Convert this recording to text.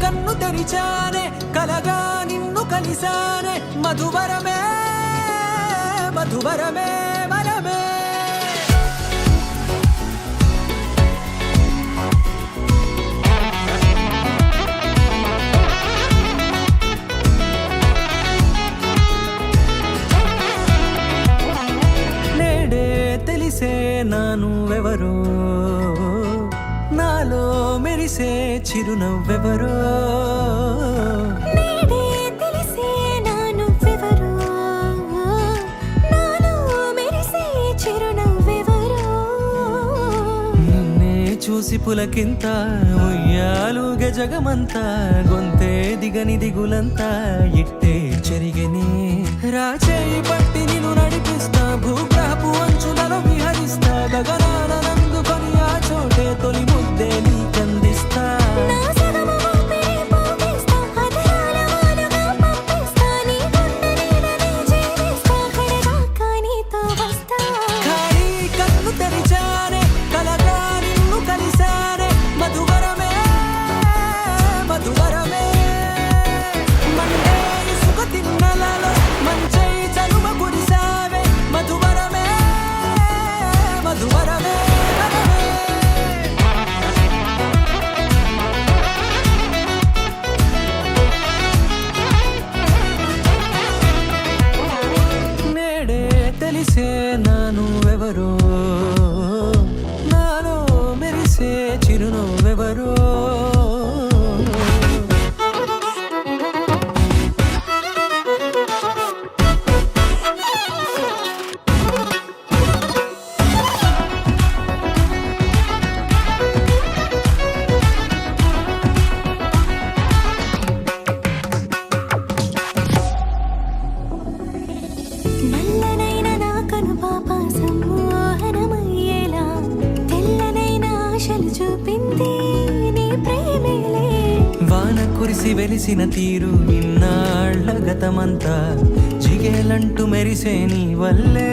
కన్ను తెరిచానే కలగా నిన్ను కలిసానే మధువరమే మధువరమే వరమే నేడే తెలిసే నానువెవరో నాలో మెరిసే చిరునవ్వెవరో నేడే తెలిసే నానువెవరో నాలో మెరిసే చిరునవ్వెవరో నిన్నే చూసి పులకింత ఉయ్యాలుగ జగమంతా గొంతే దిగని దిగులంతా ఇట్టే చెరిగని రాచేయి పట్టి నిన్ను నడిపిస్తా భూగ్రహపు అంచులలో విహరిస్తా గగనాన నందుకొని ఆ చోటే తొలి ముద్దే నీకందిస్తా నా సగమ ఊపిరి పోగిస్తా అధరాల వాలుగా పంపిస్తా నీ గుండె నీడనే చేరిస్తా కడదాకా నీతో వస్తా ఖాళీ కన్ను తెరిచానే కలగా నిన్ను కలిసానే మధువరమే మధువరమే మండే ఇసుక తిన్నలలో మంచై చలువ కురిసావే మధువరమే మధువరమే వరమే నేడే తెలిసే నానువెవరో నాలో మెరిసే చిరునవ్వెవరో నల్లనైన నా కనుపాప సమ్మోహనమయ్యేలా తెల్లనైన ఆశలు చూపింది నీ ప్రేమేలే వాన కురిసి వెలిసిన తీరు ఇన్నాళ్ల గతమంతా జిగేలంటూ మెరిసే నీ వల్లే